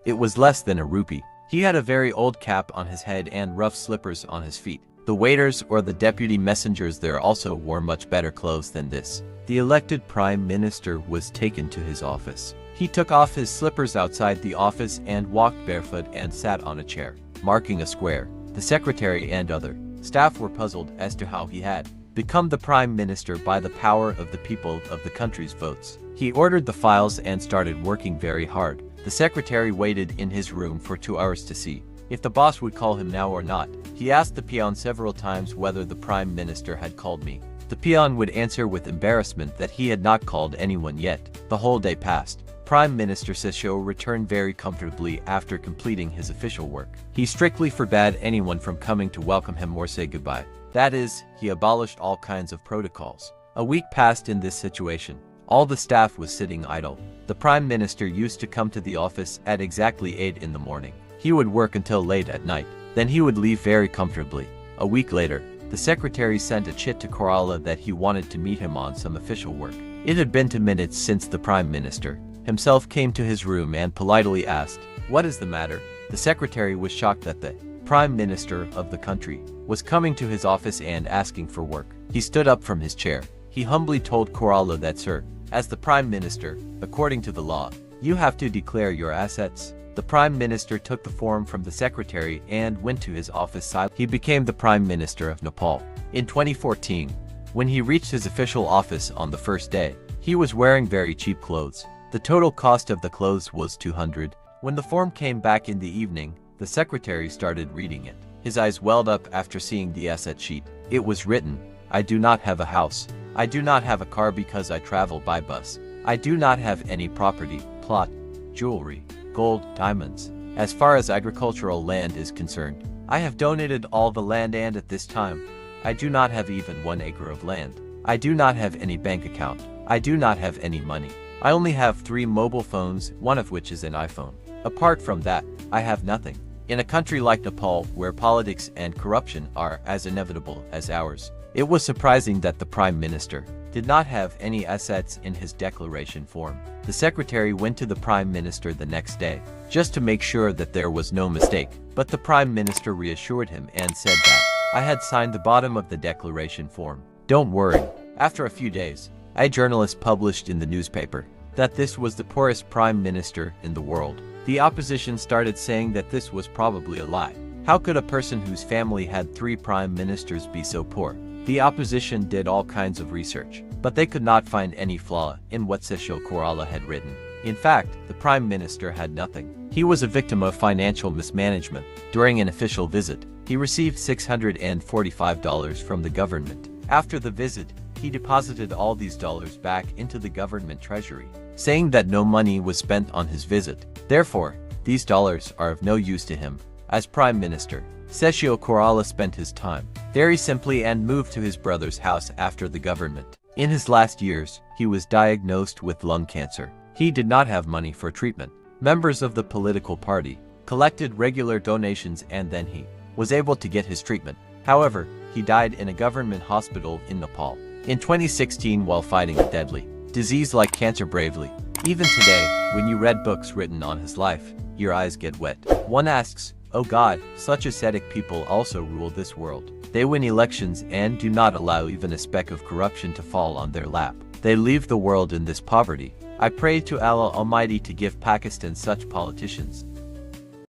It was less than a rupee. He had a very old cap on his head and rough slippers on his feet. The waiters or the deputy messengers there also wore much better clothes than this. The elected prime minister was taken to his office. He took off his slippers outside the office and walked barefoot and sat on a chair, marking a square. The secretary and other staff were puzzled as to how he had become the prime minister by the power of the people of the country's votes. He ordered the files and started working very hard. The secretary waited in his room for 2 hours to see if the boss would call him now or not. He asked the peon several times whether the prime minister had called me. The peon would answer with embarrassment that he had not called anyone yet. The whole day passed. Prime Minister Sesho returned very comfortably after completing his official work. He strictly forbade anyone from coming to welcome him or say goodbye. That is, he abolished all kinds of protocols. A week passed in this situation. All the staff was sitting idle. The prime minister used to come to the office at exactly 8 in the morning. He would work until late at night. Then he would leave very comfortably. A week later, the secretary sent a chit to Kerala that he wanted to meet him on some official work. It had been 2 minutes since the prime minister himself came to his room and politely asked, "What is the matter?" The secretary was shocked that the prime minister of the country was coming to his office and asking for work. He stood up from his chair. He humbly told Kerala that, "Sir, as the prime minister, according to the law, you have to declare your assets." The prime minister took the form from the secretary and went to his office silently. He became the prime minister of Nepal. In 2014, when he reached his official office on the first day, he was wearing very cheap clothes. The total cost of the clothes was 200. When the form came back in the evening, the secretary started reading it. His eyes welled up after seeing the asset sheet. It was written, "I do not have a house. I do not have a car because I travel by bus. I do not have any property, plot, jewelry, gold, diamonds. As far as agricultural land is concerned, I have donated all the land and at this time, I do not have even 1 acre of land. I do not have any bank account. I do not have any money. I only have 3 mobile phones, one of which is an iPhone. Apart from that, I have nothing." In a country like Nepal, where politics and corruption are as inevitable as ours, it was surprising that the prime minister did not have any assets in his declaration form. The secretary went to the prime minister the next day, just to make sure that there was no mistake. But the prime minister reassured him and said that, "I had signed the bottom of the declaration form. Don't worry." After a few days, a journalist published in the newspaper that this was the poorest prime minister in the world. The opposition started saying that this was probably a lie. How could a person whose family had 3 prime ministers be so poor? The opposition did all kinds of research, but they could not find any flaw in what Sesho Kerala had written. In fact, the prime minister had nothing. He was a victim of financial mismanagement. During an official visit, he received $645 from the government. After the visit, he deposited all these dollars back into the government treasury, saying that no money was spent on his visit. Therefore, these dollars are of no use to him. As prime minister, Sesho Kerala spent his time very simply and moved to his brother's house after the government. In his last years, he was diagnosed with lung cancer. He did not have money for treatment. Members of the political party collected regular donations and then he was able to get his treatment. However, he died in a government hospital in Nepal in 2016 while fighting a deadly disease like cancer bravely. Even today, when you read books written on his life, your eyes get wet. One asks, "Oh God, such ascetic people also rule this world. They win elections and do not allow even a speck of corruption to fall on their lap. They leave the world in this poverty. I pray to Allah Almighty to give Pakistan such politicians."